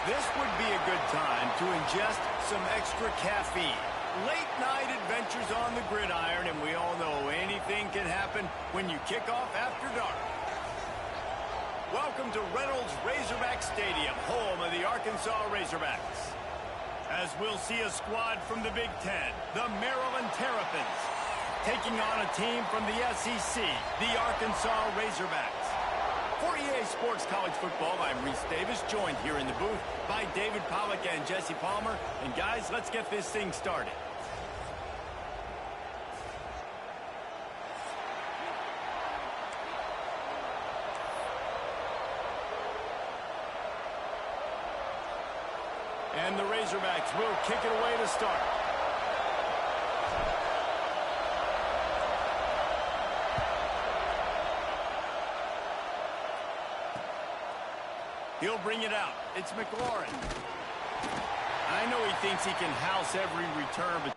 This would be a good time to ingest some extra caffeine. Late night adventures on the gridiron, and we all know anything can happen when you kick off after dark. Welcome to Reynolds Razorback Stadium, home of the Arkansas Razorbacks. As we'll see a squad from the Big Ten, the Maryland Terrapins, taking on a team from the SEC, the Arkansas Razorbacks. For EA Sports College Football, I'm Reese Davis, joined here in the booth by David Pollack and Jesse Palmer. And guys, let's get this thing started. And the Razorbacks will kick it away to start. He'll bring it out. It's McLaurin. I know he thinks he can house every return, but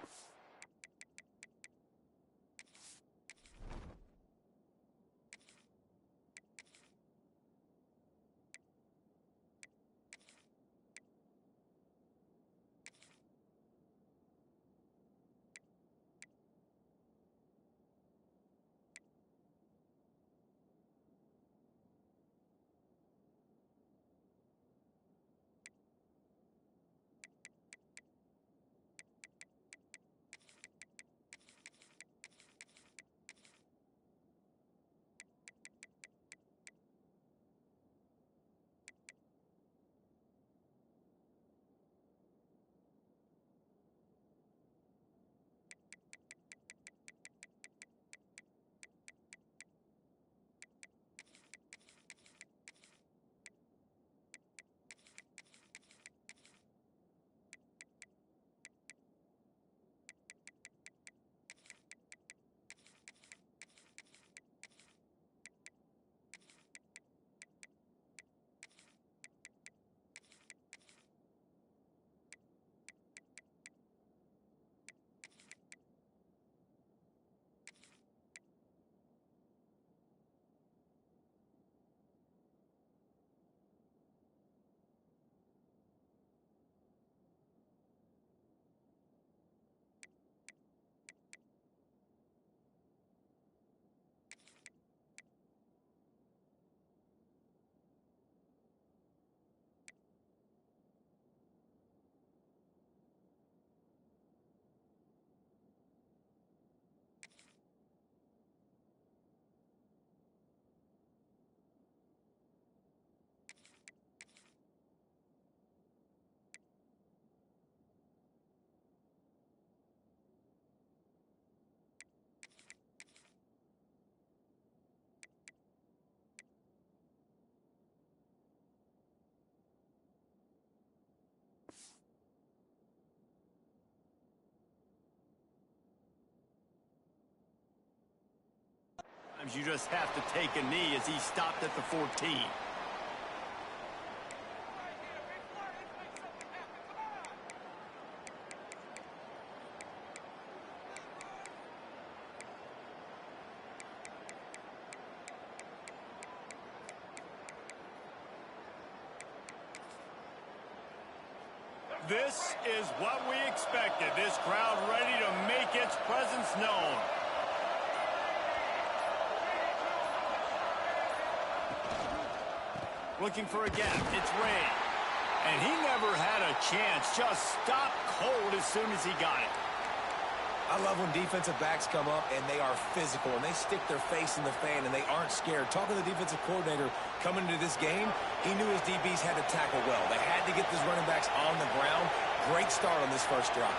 you just have to take a knee as he stopped at the 14. This is what we expected. This crowd ready to make its presence known. Looking for a gap. It's Ray. And he never had a chance. Just stopped cold as soon as he got it. I love when defensive backs come up and they are physical and they stick their face in the fan and they aren't scared. Talking to the defensive coordinator coming into this game, he knew his DBs had to tackle well. They had to get these running backs on the ground. Great start on this first drive.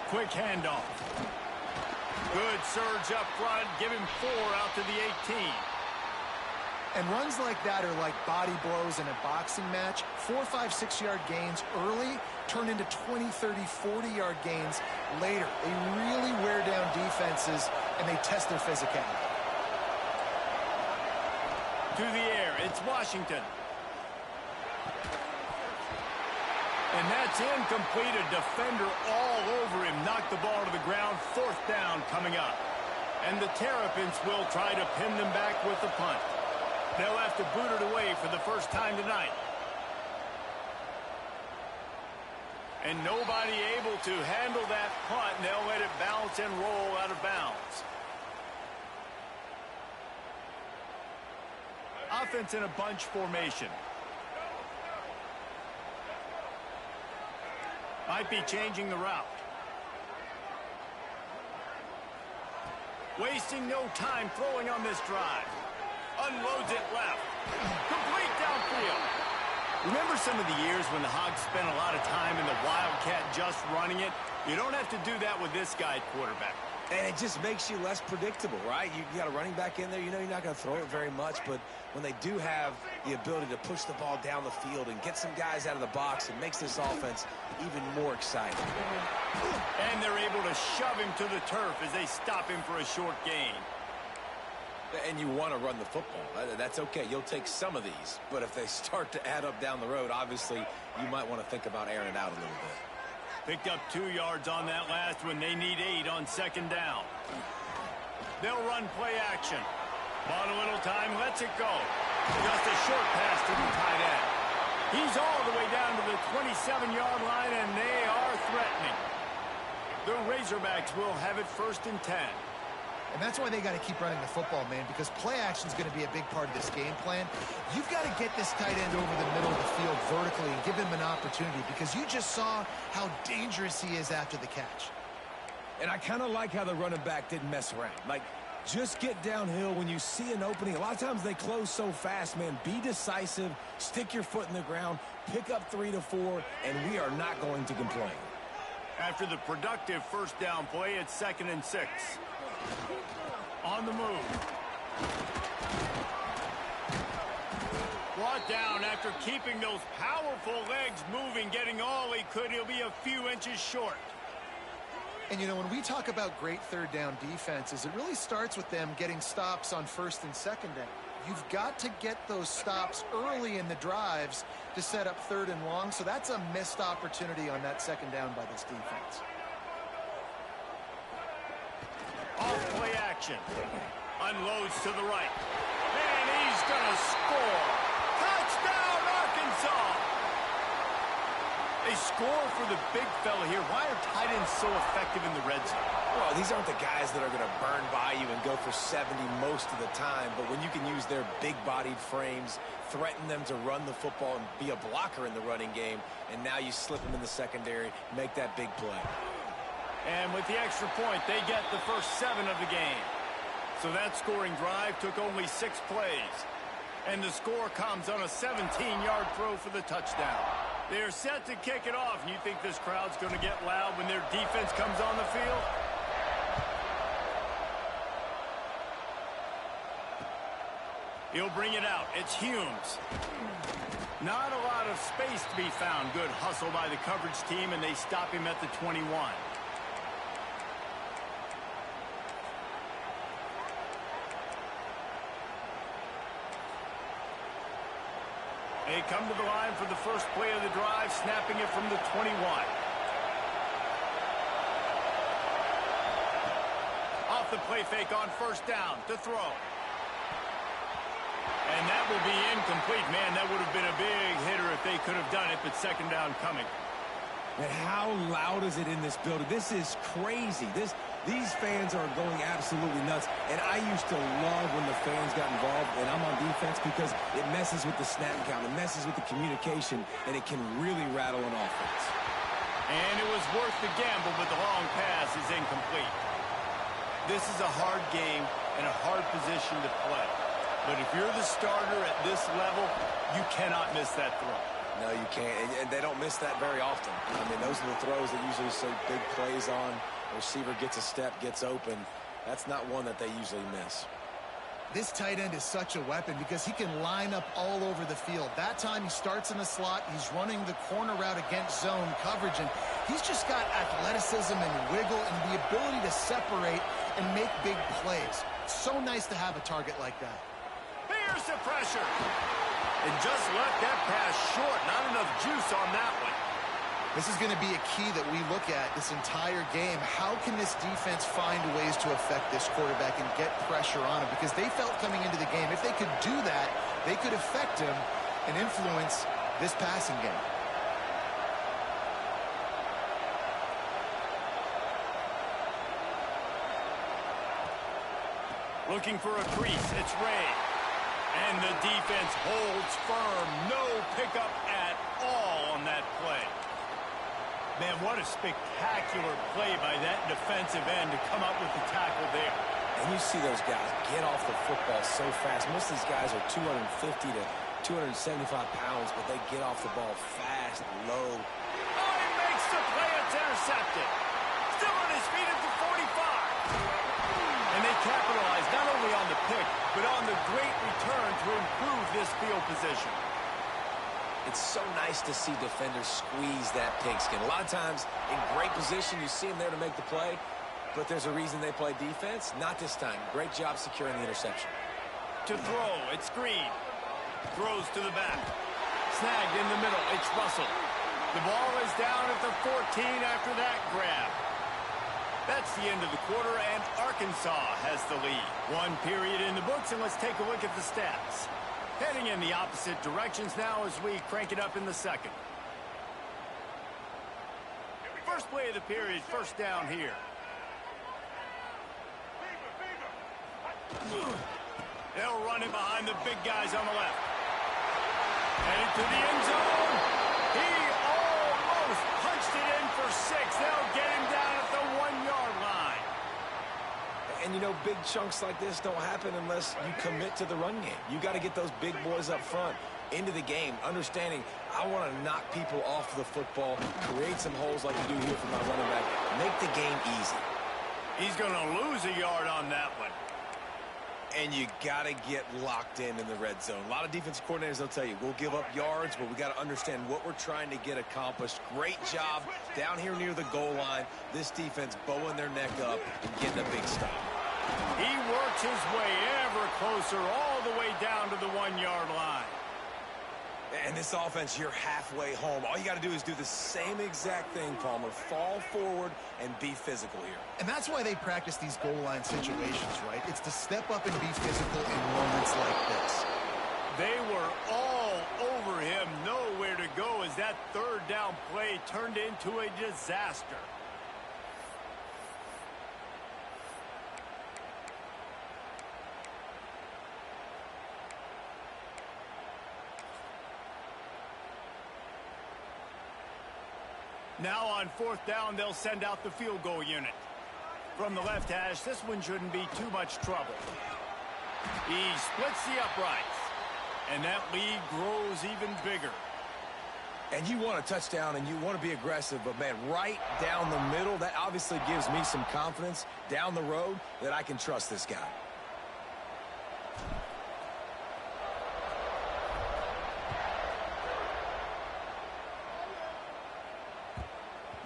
Quick handoff. Good surge up front. Give him 4 out to the 18. And runs like that are like body blows in a boxing match. 4, 5, 6-yard gains early turn into 20, 30, 40-yard gains later. They really wear down defenses, and they test their physicality. To the air, it's Washington. And that's incomplete. A defender all over him. Knocked the ball to the ground. 4th down coming up. And the Terrapins will try to pin them back with the punt. They'll have to boot it away for the first time tonight. And nobody able to handle that punt, and they'll let it bounce and roll out of bounds. Offense in a bunch formation. Might be changing the route. Wasting no time throwing on this drive. Unloads it left. Complete downfield. Remember some of the years when the Hogs spent a lot of time in the Wildcat just running it? You don't have to do that with this guy at quarterback. And it just makes you less predictable, right? You got a running back in there. You know you're not going to throw it very much, but when they do have the ability to push the ball down the field and get some guys out of the box, it makes this offense even more exciting. And they're able to shove him to the turf as they stop him for a short gain. And you want to run the football. That's okay. You'll take some of these. But if they start to add up down the road, obviously, you might want to think about airing it out a little bit. Picked up 2 yards on that last one. They need 8 on second down. They'll run play action. Bought a little time, lets it go. Just a short pass to the tight end. He's all the way down to the 27-yard line, and they are threatening. The Razorbacks will have it 1st and 10. And that's why they got to keep running the football, man, because play action is going to be a big part of this game plan. You've got to get this tight end over the middle of the field vertically and give him an opportunity, because you just saw how dangerous he is after the catch. And I kind of like how the running back didn't mess around. Like, just get downhill when you see an opening. A lot of times they close so fast, man. Be decisive, stick your foot in the ground, pick up 3 to 4, and we are not going to complain. After the productive first down play, it's 2nd and 6. On the move. Brought down after keeping those powerful legs moving, getting all he could. He'll be a few inches short. And, you know, when we talk about great third down defenses, it really starts with them getting stops on 1st and 2nd down. You've got to get those stops early in the drives to set up 3rd and long, so that's a missed opportunity on that 2nd down by this defense. Off play action. Unloads to the right. And he's going to score. Touchdown, Arkansas! They score for the big fella here. Why are tight ends so effective in the red zone? Well, these aren't the guys that are going to burn by you and go for 70 most of the time, but when you can use their big-bodied frames, threaten them to run the football and be a blocker in the running game, and now you slip them in the secondary, make that big play. And with the extra point, they get the first 7 of the game. So that scoring drive took only 6 plays. And the score comes on a 17-yard throw for the touchdown. They're set to kick it off. And you think this crowd's going to get loud when their defense comes on the field? He'll bring it out. It's Humes. Not a lot of space to be found. Good hustle by the coverage team, and they stop him at the 21. They come to the line for the first play of the drive, snapping it from the 21. Off the play fake on 1st down to throw. And that will be incomplete. Man, that would have been a big hitter if they could have done it, but 2nd down coming. And how loud is it in this building? This is crazy. These fans are going absolutely nuts. And I used to love when the fans got involved, and I'm on defense, because it messes with the snap count. It messes with the communication, and it can really rattle an offense. And it was worth the gamble, but the long pass is incomplete. This is a hard game and a hard position to play. But if you're the starter at this level, you cannot miss that throw. No, you can't. And they don't miss that very often. I mean, those are the throws that usually see big plays on. The receiver gets a step, gets open. That's not one that they usually miss. This tight end is such a weapon because he can line up all over the field. That time he starts in the slot. He's running the corner route against zone coverage, and he's just got athleticism and wiggle and the ability to separate and make big plays. It's so nice to have a target like that. Here's the pressure. And just left that pass short. Not enough juice on that one. This is going to be a key that we look at this entire game. How can this defense find ways to affect this quarterback and get pressure on him? Because they felt coming into the game, if they could do that, they could affect him and influence this passing game. Looking for a crease, it's Ray. And the defense holds firm. No pickup at all on that play. Man, what a spectacular play by that defensive end to come up with the tackle there. And you see those guys get off the football so fast. Most of these guys are 250 to 275 pounds, but they get off the ball fast, low. Oh, he makes the play. It's intercepted. Still on his feet at the 45. And they capitalize not only on the pick, but on the great return to improve this field position. It's so nice to see defenders squeeze that pigskin. A lot of times, in great position, you see them there to make the play, but there's a reason they play defense. Not this time. Great job securing the interception. To throw, it's Green. Throws to the back. Snagged in the middle, it's Russell. The ball is down at the 14 after that grab. That's the end of the quarter, and Arkansas has the lead. One period in the books, and let's take a look at the stats. Heading in the opposite directions now as we crank it up in the second. First play of the period, first down here. They'll run it behind the big guys on the left. Headed to the end zone. He almost punched it in for 6. They'll get him down at the 1-yard line. And, you know, big chunks like this don't happen unless you commit to the run game. You got to get those big boys up front into the game, understanding I want to knock people off the football, create some holes like you do here for my running back, make the game easy. He's going to lose a yard on that one. And you got to get locked in the red zone. A lot of defensive coordinators, they'll tell you, we'll give up yards, but we got to understand what we're trying to get accomplished. Great job down here near the goal line. This defense bowing their neck up and getting a big stop. He works his way ever closer all the way down to the 1-yard line. And this offense, you're halfway home. All you got to do is do the same exact thing, Palmer. Fall forward and be physical here. And that's why they practice these goal line situations, right? It's to step up and be physical in moments like this. They were all over him, nowhere to go as that third down play turned into a disaster. Now on fourth down, they'll send out the field goal unit. From the left hash, this one shouldn't be too much trouble. He splits the uprights, and that lead grows even bigger. And you want a touchdown, and you want to be aggressive, but, man, right down the middle, that obviously gives me some confidence down the road that I can trust this guy.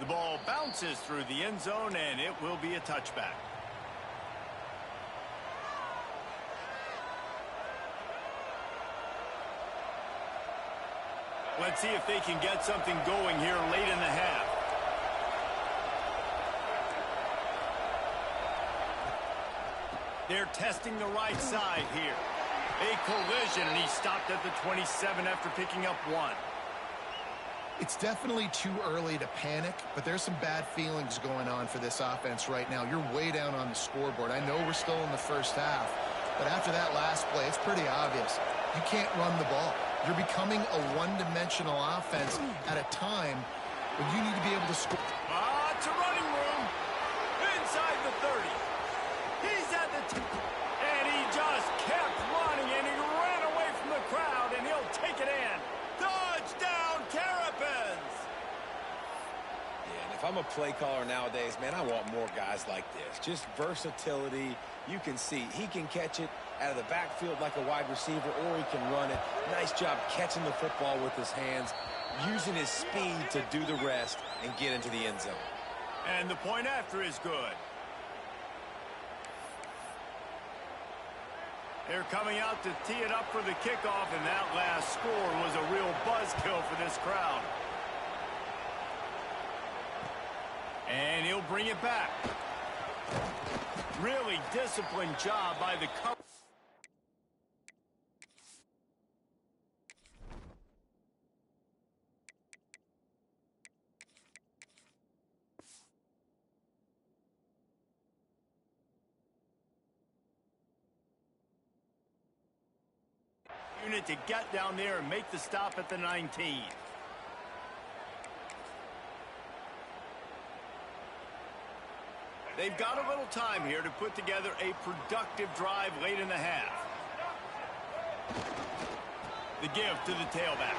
The ball bounces through the end zone, and it will be a touchback. Let's see if they can get something going here late in the half. They're testing the right side here. A collision, and he stopped at the 27 after picking up 1. It's definitely too early to panic, but there's some bad feelings going on for this offense right now. You're way down on the scoreboard. I know we're still in the first half, but after that last play, it's pretty obvious. You can't run the ball. You're becoming a one-dimensional offense at a time when you need to be able to score. It's a running room inside the 30. He's at the and he just kept running, and he ran away from the crowd, and he'll take it in. Touchdown, Terrapins! Yeah, and if I'm a play caller nowadays, man, I want more guys like this. Just versatility. You can see he can catch it out of the backfield like a wide receiver, or he can run it. Nice job catching the football with his hands, using his speed to do the rest and get into the end zone. And the point after is good. They're coming out to tee it up for the kickoff, and that last score was a real buzzkill for this crowd. And he'll bring it back. Really disciplined job by the cover. Unit to get down there and make the stop at the 19. They've got a little time here to put together a productive drive late in the half. The give to the tailback.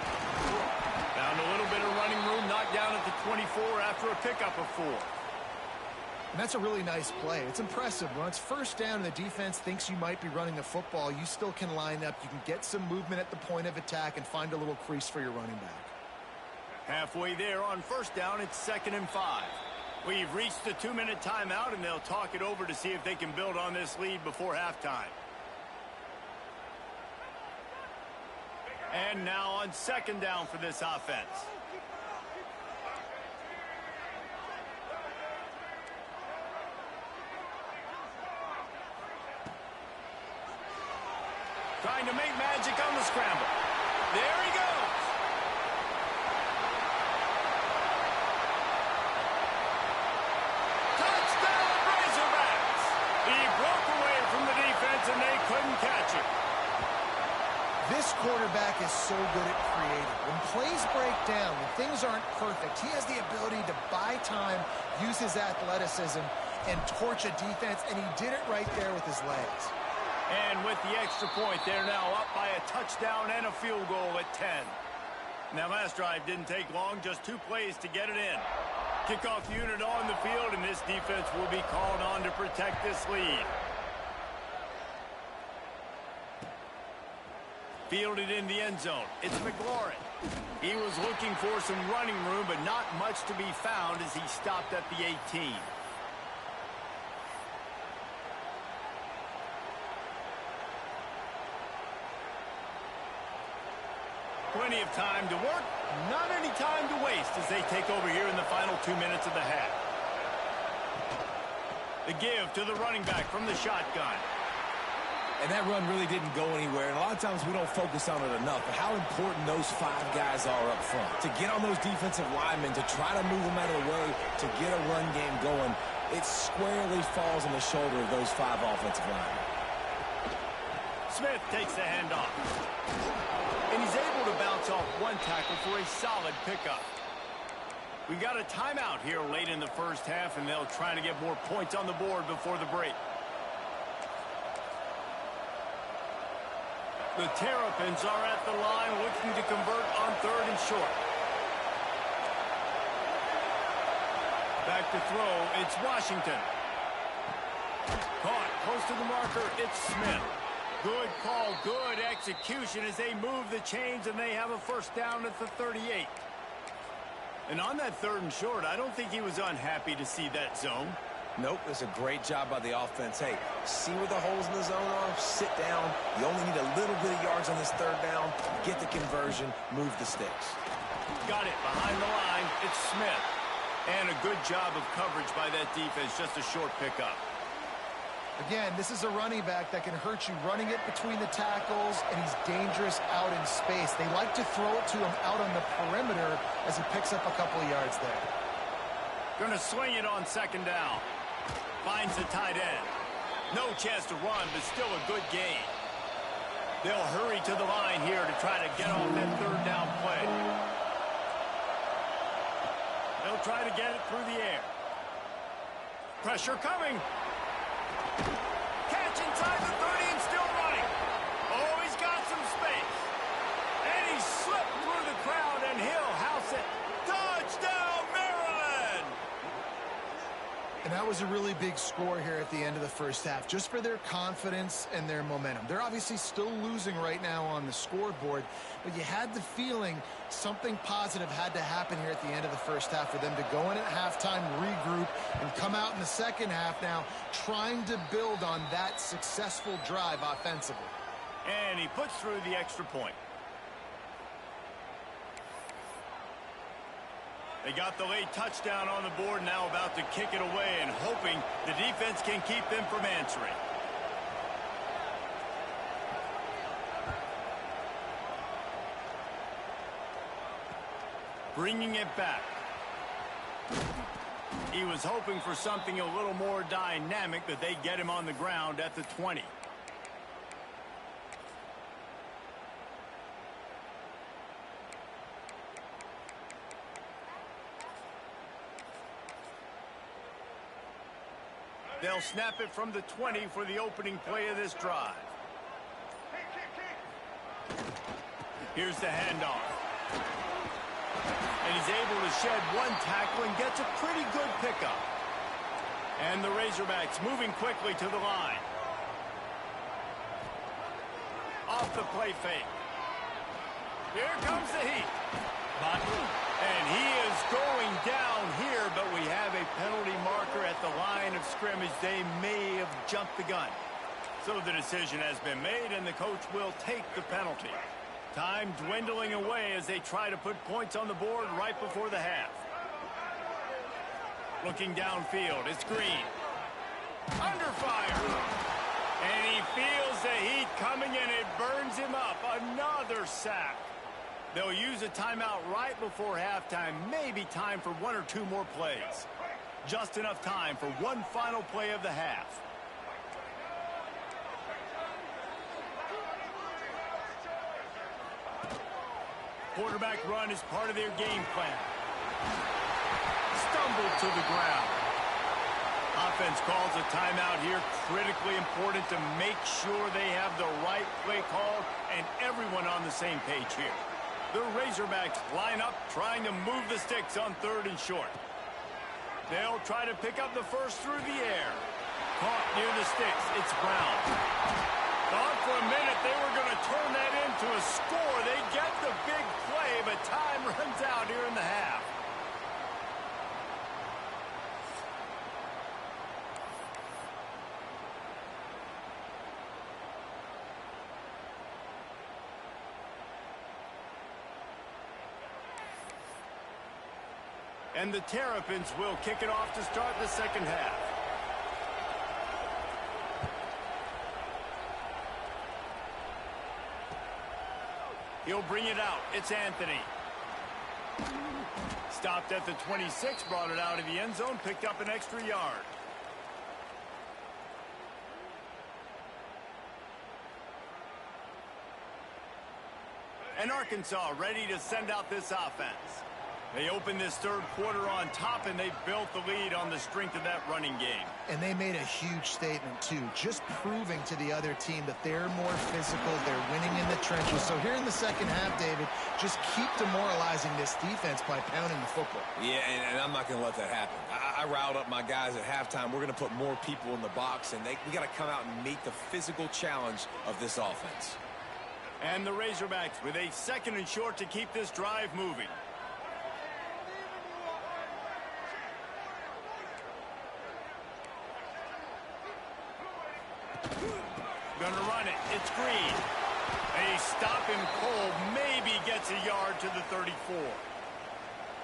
Found a little bit of running room, knocked down at the 24 after a pickup of 4. And that's a really nice play. It's impressive. When it's first down and the defense thinks you might be running the football, you still can line up. You can get some movement at the point of attack and find a little crease for your running back. Halfway there on first down, it's 2nd and 5. We've reached the 2-minute timeout, and they'll talk it over to see if they can build on this lead before halftime. And now on 2nd down for this offense. Trying to make magic on the scramble. There he goes. Touchdown, Razorbacks. He broke away from the defense, and they couldn't catch him. This quarterback is so good at creating. When plays break down, when things aren't perfect, he has the ability to buy time, use his athleticism, and torch a defense, and he did it right there with his legs. And with the extra point, they're now up by a touchdown and a field goal at 10. Now, last drive didn't take long, just 2 plays to get it in. Kickoff unit on the field, and this defense will be called on to protect this lead. Fielded in the end zone. It's McLaurin. He was looking for some running room, but not much to be found as he stopped at the 18. Plenty of time to work, not any time to waste as they take over here in the final 2 minutes of the half. The give to the running back from the shotgun. And that run really didn't go anywhere, and a lot of times we don't focus on it enough, but how important those 5 guys are up front. To get on those defensive linemen, to try to move them out of the way, to get a run game going, it squarely falls on the shoulder of those 5 offensive linemen. Smith takes the handoff. And he's able to bounce off 1 tackle for a solid pickup. We got a timeout here late in the first half, and they'll try to get more points on the board before the break. The Terrapins are at the line looking to convert on 3rd and short. Back to throw, it's Washington. Caught, close to the marker, it's Smith. Good call, good execution as they move the chains, and they have a first down at the 38. And on that 3rd and short, I don't think he was unhappy to see that zone. Nope, it's a great job by the offense. Hey, see where the holes in the zone are, sit down. You only need a little bit of yards on this 3rd down, get the conversion, move the sticks. Got it behind the line, it's Smith. And a good job of coverage by that defense, just a short pickup. Again, this is a running back that can hurt you running it between the tackles, and he's dangerous out in space. They like to throw it to him out on the perimeter as he picks up a couple of yards there. Gonna swing it on 2nd down. Finds the tight end. No chance to run, but still a good gain. They'll hurry to the line here to try to get off that 3rd down play. They'll try to get it through the air. Pressure coming. Catch inside the 30 and still running. Oh, he's got some space. And he slipped through the crowd, and he'll house it. Touchdown, Maryland! And that was a really big score here at the end of the first half, just for their confidence and their momentum. They're obviously still losing right now on the scoreboard, but you had the feeling something positive had to happen here at the end of the first half for them to go in at halftime, regroup, and come out in the second half now trying to build on that successful drive offensively. And he puts through the extra point. They got the late touchdown on the board, now about to kick it away and hoping the defense can keep them from answering. Bringing it back. He was hoping for something a little more dynamic, that they get him on the ground at the 20. They'll snap it from the 20 for the opening play of this drive. Here's the handoff. And he's able to shed one tackle and gets a pretty good pickup. And the Razorbacks moving quickly to the line. Off the play fake. Here comes the heat. And he is going down here, but we have a penalty marker at the line of scrimmage. They may have jumped the gun. So the decision has been made, and the coach will take the penalty. Time dwindling away as they try to put points on the board right before the half. Looking downfield, it's Green. Under fire. And he feels the heat coming, and it burns him up. Another sack. They'll use a timeout right before halftime. Maybe time for one or two more plays. Just enough time for one final play of the half. Quarterback run is part of their game plan. Stumbled to the ground. Offense calls a timeout here. Critically important to make sure they have the right play call and everyone on the same page here. The Razorbacks line up, trying to move the sticks on 3rd and short. They'll try to pick up the first through the air. Caught near the sticks. It's Brown. Thought for a minute they were going to turn that into a score. They get the big play, but time runs out here in the half. And the Terrapins will kick it off to start the second half. He'll bring it out. It's Anthony. Stopped at the 26, brought it out of the end zone, picked up an extra yard. And Arkansas ready to send out this offense. They opened this third quarter on top, and they built the lead on the strength of that running game. And they made a huge statement, too, just proving to the other team that they're more physical, they're winning in the trenches. So here in the second half, David, just keep demoralizing this defense by pounding the football. Yeah, and I'm not going to let that happen. I riled up my guys at halftime. We're going to put more people in the box, and we got to come out and meet the physical challenge of this offense. And the Razorbacks with a 2nd and short to keep this drive moving. Gonna run it. It's Green. They stop him cold. Maybe gets a yard to the 34.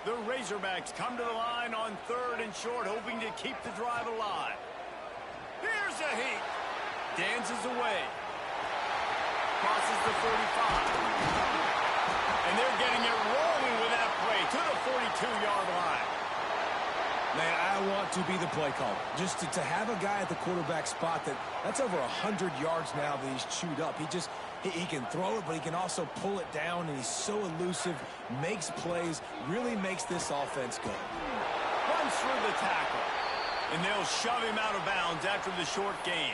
The Razorbacks come to the line on 3rd and short, hoping to keep the drive alive. Here's a heat. Dances away. Crosses the 45. And they're getting it rolling with that play to the 42-yard line. Man, I want to be the play caller. Just to have a guy at the quarterback spot that's over 100 yards now that he's chewed up. He can throw it, but he can also pull it down, and he's so elusive, makes plays, really makes this offense go. Runs through the tackle, and they'll shove him out of bounds after the short gain.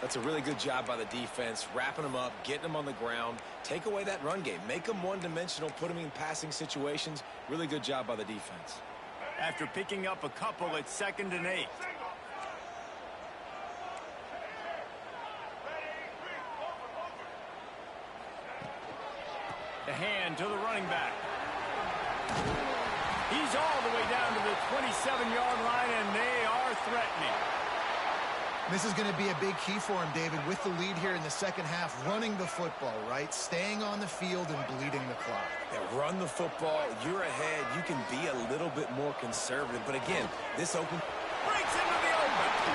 That's a really good job by the defense, wrapping him up, getting him on the ground, take away that run game, make him one-dimensional, put him in passing situations. Really good job by the defense. After picking up a couple, it's 2nd and 8. The hand to the running back. He's all the way down to the 27-yard line, and they are threatening. This is going to be a big key for him, David, with the lead here in the second half, running the football, right? Staying on the field and bleeding the clock. Yeah, run the football. You're ahead. You can be a little bit more conservative. But again, this open Breaks into the open.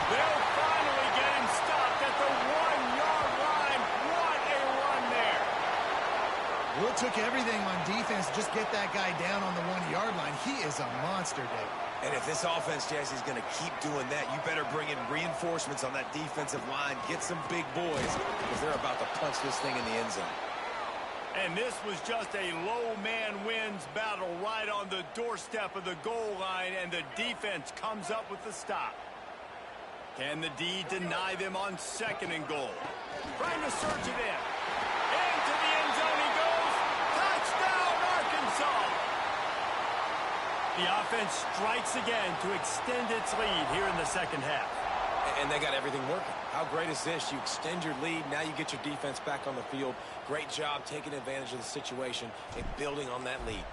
They'll finally get him stopped at the 1-yard line. What a run there. Well, it took everything on defense to just get that guy down on the 1-yard line. He is a monster, David. And if this offense, Jesse, is going to keep doing that, you better bring in reinforcements on that defensive line. Get some big boys because they're about to punch this thing in the end zone. And this was just a low man wins battle right on the doorstep of the goal line, and the defense comes up with the stop. Can the D deny them on 2nd and goal? Trying to surge it in. Into the end zone he goes. Touchdown, Arkansas! The offense strikes again to extend its lead here in the second half. And they got everything working. How great is this? You extend your lead. Now you get your defense back on the field. Great job taking advantage of the situation and building on that lead.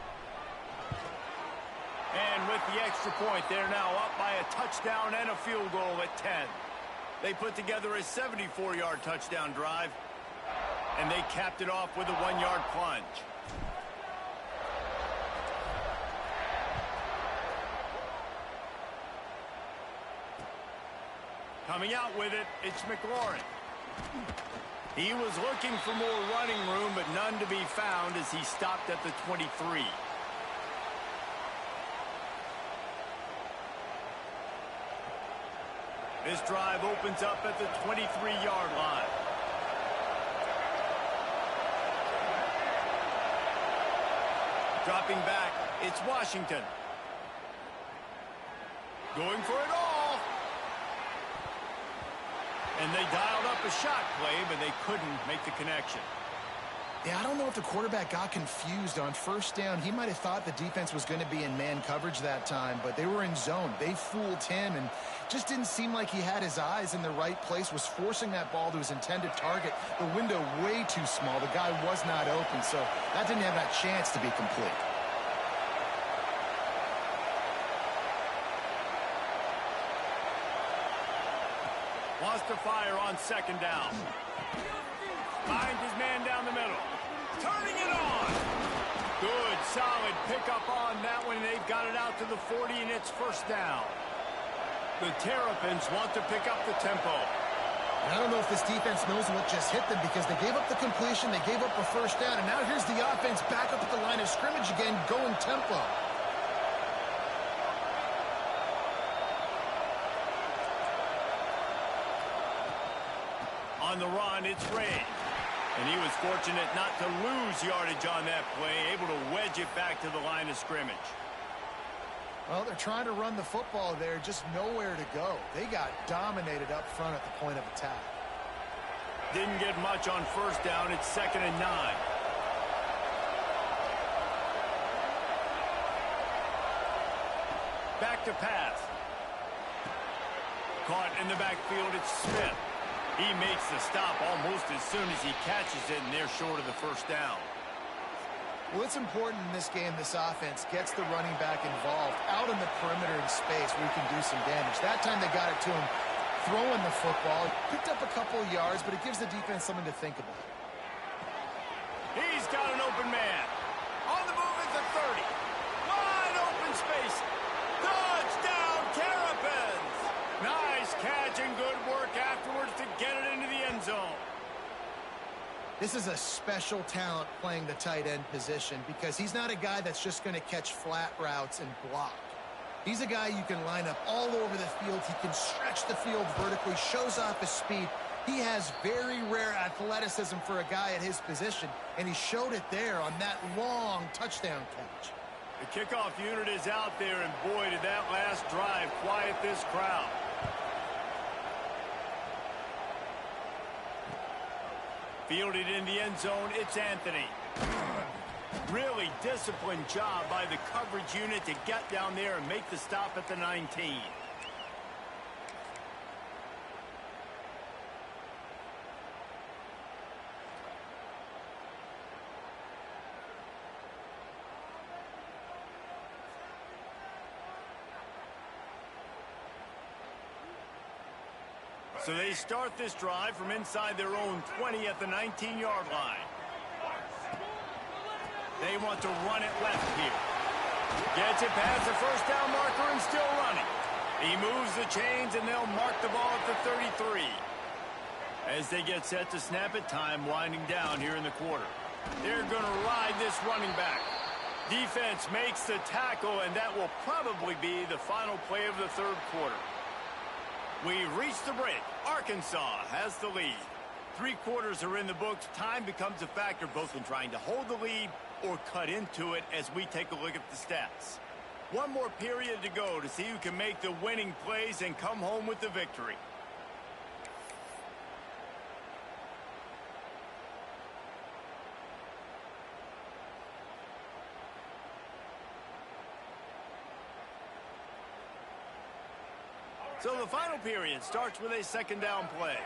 And with the extra point, they're now up by a touchdown and a field goal at 10. They put together a 74-yard touchdown drive, and they capped it off with a 1-yard plunge. Coming out with it, it's McLaurin. He was looking for more running room, but none to be found as he stopped at the 23. This drive opens up at the 23-yard line. Dropping back, it's Washington. Going for it all. And they dialed up a shot play, but they couldn't make the connection. Yeah, I don't know if the quarterback got confused on first down. He might have thought the defense was going to be in man coverage that time, but they were in zone. They fooled him and just didn't seem like he had his eyes in the right place, was forcing that ball to his intended target. The window way too small. The guy was not open, so that didn't have that chance to be complete. Wants to fire on 2nd down. Finds his man down the middle. Turning it on. Good, solid pickup on that one. They've got it out to the 40, and it's 1st down. The Terrapins want to pick up the tempo. And I don't know if this defense knows what just hit them because they gave up the completion, they gave up a 1st down, and now here's the offense back up at the line of scrimmage again, going tempo. On the run, it's Ray. And he was fortunate not to lose yardage on that play, able to wedge it back to the line of scrimmage. Well, they're trying to run the football there, just nowhere to go. They got dominated up front at the point of attack. Didn't get much on 1st down. It's 2nd and 9. Back to pass. Caught in the backfield, it's Smith. He makes the stop almost as soon as he catches it, and they're short of the 1st down. Well, it's important in this game this offense gets the running back involved out in the perimeter in space where he can do some damage. That time they got it to him throwing the football. Picked up a couple of yards, but it gives the defense something to think about. He's got an open man. On the move at the 30. Wide open space. Touchdown, Terrapins! Nice catch and good work afterwards to get it into the end zone. This is a special talent playing the tight end position because he's not a guy that's just going to catch flat routes and block. He's a guy you can line up all over the field. He can stretch the field vertically, shows off his speed. He has very rare athleticism for a guy at his position, and he showed it there on that long touchdown catch. The kickoff unit is out there, and boy, did that last drive quiet this crowd. Fielded in the end zone, it's Anthony. Really disciplined job by the coverage unit to get down there and make the stop at the 19. So they start this drive from inside their own 20 at the 19-yard line. They want to run it left here. Gets it past the first down marker and still running. He moves the chains, and they'll mark the ball at the 33. As they get set to snap it, time winding down here in the quarter. They're going to ride this running back. Defense makes the tackle, and that will probably be the final play of the third quarter. We've reached the break. Arkansas has the lead. 3 quarters are in the books. Time becomes a factor both in trying to hold the lead or cut into it as we take a look at the stats. One more period to go to see who can make the winning plays and come home with the victory. So the final period starts with a second down play.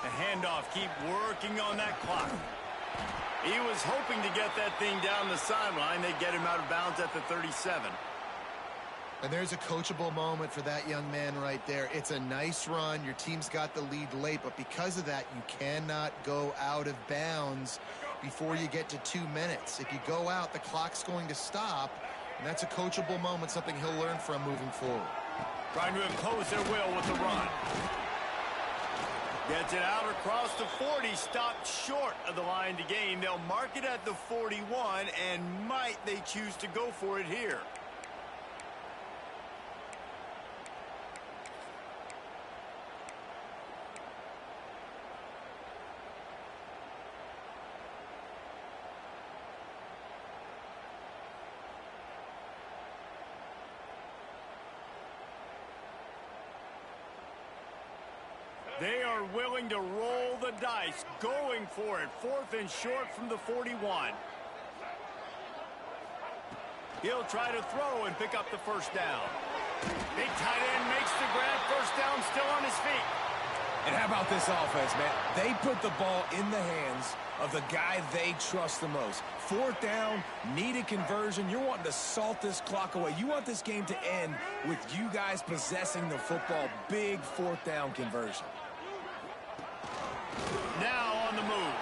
The handoff, keep working on that clock. He was hoping to get that thing down the sideline. They get him out of bounds at the 37. And there's a coachable moment for that young man right there. It's a nice run. Your team's got the lead late, but because of that, you cannot go out of bounds before you get to 2 minutes. If you go out, the clock's going to stop, and that's a coachable moment, something he'll learn from moving forward. Trying to impose their will with the run. Gets it out across the 40, stopped short of the line to gain. They'll mark it at the 41, and might they choose to go for it here. They are willing to roll the dice, going for it. 4th and short from the 41. He'll try to throw and pick up the first down. Big tight end makes the grab. First down, still on his feet. And how about this offense, man? They put the ball in the hands of the guy they trust the most. 4th down, needed conversion. You're wanting to salt this clock away. You want this game to end with you guys possessing the football. Big 4th down conversion. Now on the move.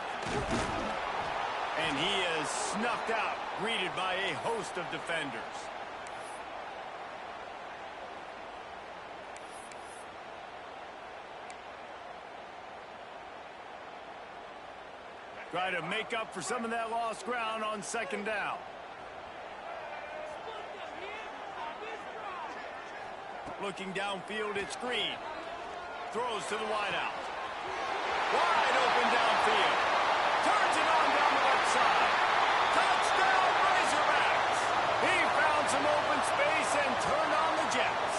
And he is snuffed out, greeted by a host of defenders. Try to make up for some of that lost ground on second down. Looking downfield, it's Green. Throws to the wideout. Wide open downfield. Turns it on down the left side. Touchdown, Razorbacks. He found some open space and turned on the Jets.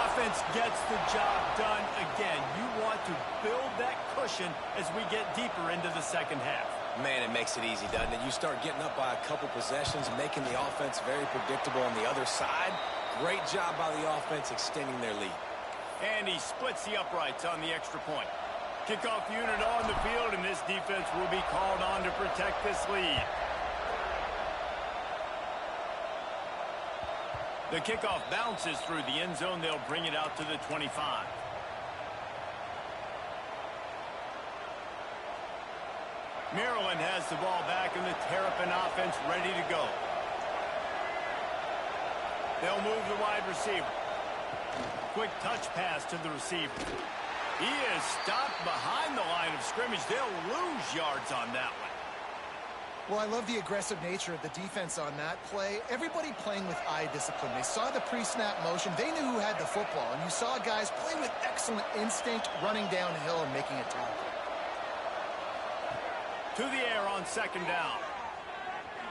Offense gets the job done again. You want to build that cushion as we get deeper into the second half. Man, it makes it easy, doesn't it? You start getting up by a couple possessions, making the offense very predictable on the other side. Great job by the offense extending their lead. And he splits the uprights on the extra point. Kickoff unit on the field, and this defense will be called on to protect this lead. The kickoff bounces through the end zone. They'll bring it out to the 25. Maryland has the ball back, and the Terrapin offense ready to go. They'll move the wide receiver. Quick touch pass to the receiver. He is stopped behind the line of scrimmage. They'll lose yards on that one. Well, I love the aggressive nature of the defense on that play. Everybody playing with eye discipline. They saw the pre-snap motion. They knew who had the football. And you saw guys play with excellent instinct, running downhill and making a tackle. To the air on second down.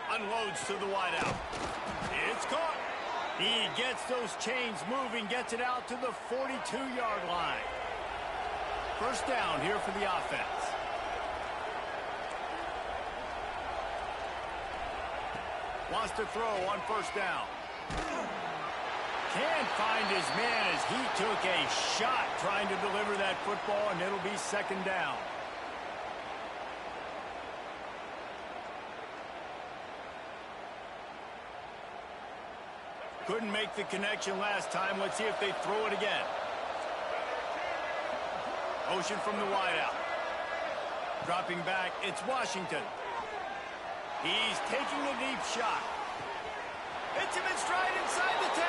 Unloads to the wideout. It's caught. He gets those chains moving, gets it out to the 42-yard line. First down here for the offense. Wants to throw on first down. Can't find his man as he took a shot trying to deliver that football, and it'll be second down. Couldn't make the connection last time. Let's see if they throw it again. Motion from the wideout. Dropping back, it's Washington. He's taking a deep shot. Hits him in stride inside the 10.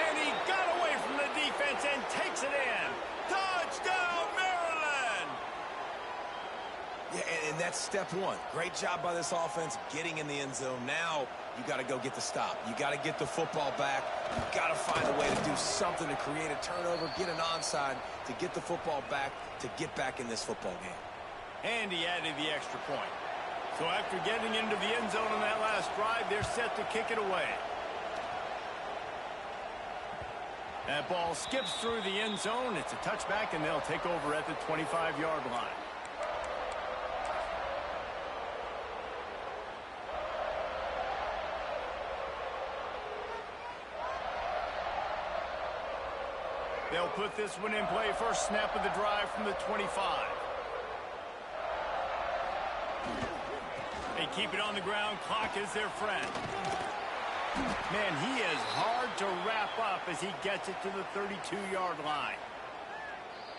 And he got away from the defense and takes it in. Touchdown, Maryland! Yeah, and that's step one. Great job by this offense getting in the end zone. Now you got to go get the stop. You got to get the football back. You got to find a way to do something to create a turnover, get an onside, to get the football back, to get back in this football game. And he added the extra point. So after getting into the end zone on that last drive, they're set to kick it away. That ball skips through the end zone. It's a touchback, and they'll take over at the 25-yard line. They'll put this one in play. First snap of the drive from the 25. They keep it on the ground. Clock is their friend. Man, he is hard to wrap up as he gets it to the 32-yard line.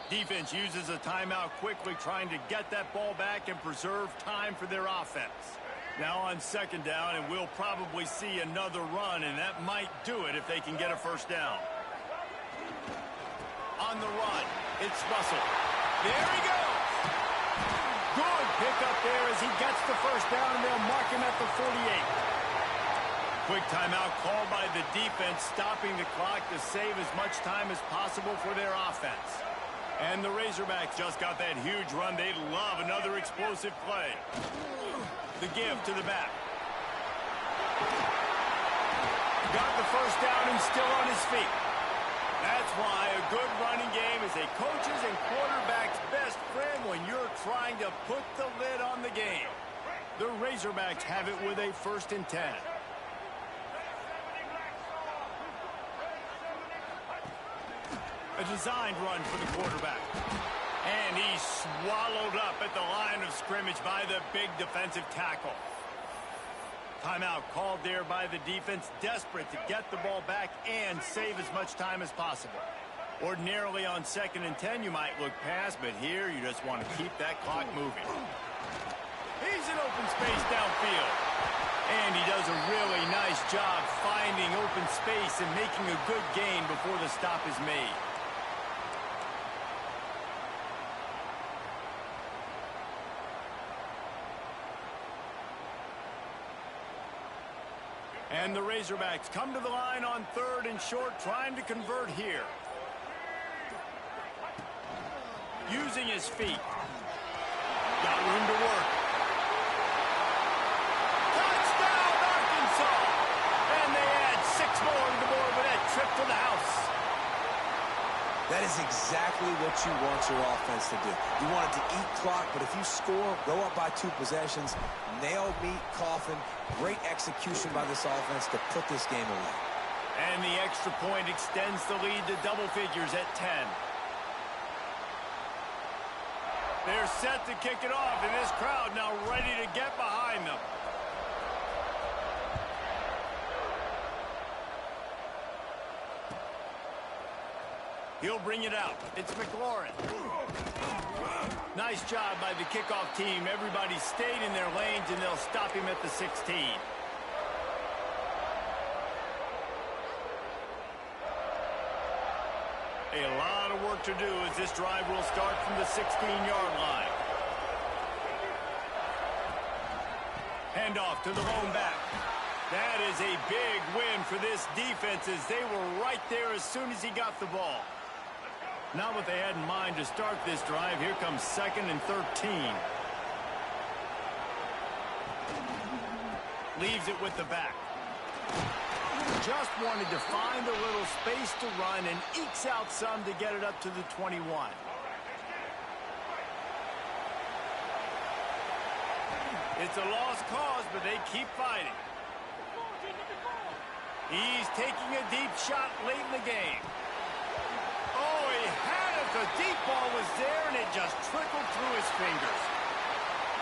Defense uses a timeout quickly, trying to get that ball back and preserve time for their offense. Now on second down, and we'll probably see another run, and that might do it if they can get a first down. On the run, it's Russell. There he goes. Good pickup there as he gets the first down, and they'll mark him at the 48. Quick timeout called by the defense, stopping the clock to save as much time as possible for their offense. And the Razorbacks just got that huge run. They'd love another explosive play. The give to the back. Got the first down and still on his feet. That's why a good running game is a coach's and quarterback's best friend when you're trying to put the lid on the game. The Razorbacks have it with a 1st and 10. A designed run for the quarterback. And he's swallowed up at the line of scrimmage by the big defensive tackle. Timeout called there by the defense, desperate to get the ball back and save as much time as possible. Ordinarily on 2nd and 10, you might look past, but here you just want to keep that clock moving. He's in open space downfield. And he does a really nice job finding open space and making a good gain before the stop is made. And the Razorbacks come to the line on 3rd and short, trying to convert here. Using his feet. Got room to work. Touchdown, Arkansas! And they add 6 more to the board with that trip to the house. That is exactly what you want your offense to do. You want it to eat clock, but if you score, go up by 2 possessions, nail, meet, coffin. Great execution by this offense to put this game away. And the extra point extends the lead to double figures at 10. They're set to kick it off, and this crowd now ready to get behind them. He'll bring it out. It's McLaurin. Nice job by the kickoff team. Everybody stayed in their lanes, and they'll stop him at the 16. A lot of work to do as this drive will start from the 16-yard line. Handoff to the lone back. That is a big win for this defense as they were right there as soon as he got the ball. Not what they had in mind to start this drive. Here comes 2nd and 13. Leaves it with the back. Just wanted to find a little space to run and ekes out some to get it up to the 21. It's a lost cause, but they keep fighting. He's taking a deep shot late in the game. Oh, he had it. The deep ball was there, and it just trickled through his fingers.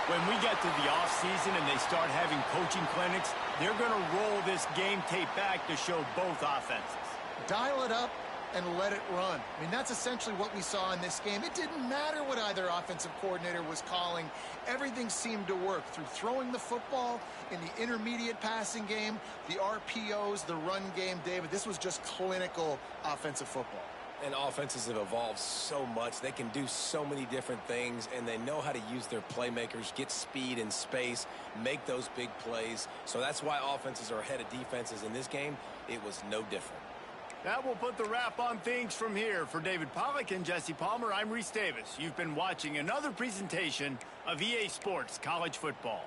When we get to the offseason and they start having coaching clinics, they're going to roll this game tape back to show both offenses. Dial it up and let it run. I mean, that's essentially what we saw in this game. It didn't matter what either offensive coordinator was calling. Everything seemed to work through throwing the football in the intermediate passing game, the RPOs, the run game. David, this was just clinical offensive football. And offenses have evolved so much. They can do so many different things, and they know how to use their playmakers, get speed and space, make those big plays. So that's why offenses are ahead of defenses in this game. It was no different. That will put the wrap on things from here. For David Pollack and Jesse Palmer, I'm Reese Davis. You've been watching another presentation of EA Sports College Football.